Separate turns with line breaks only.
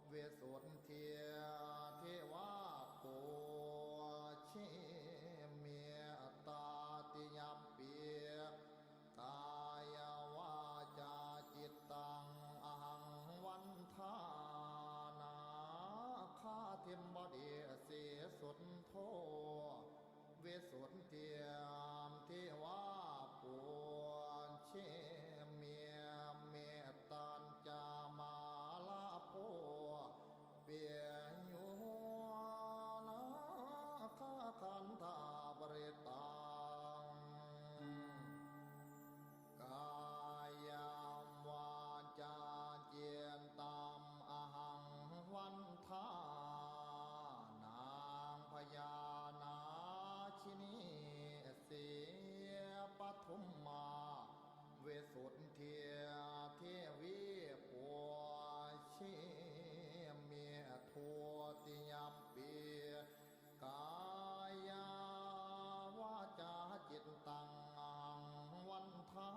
เวสุนเทียเทวาปุชิเมียตาติยัมเปียกายวาจาจิตตังอหังวันทานาคาเทมบดีเสสุนโทเวสุนเทียมเทวาปุชิเมียเมตตัญจามาลาโภเปียยุนาคาคันธาบริตังกายามวาจาเจียนตามอหังวันทานางพญานาชินีเสียปทุมมาเวสุนเทียเทวีปัวชิเมียทัวติยัมปีกายาวาจาจิตตังวันทา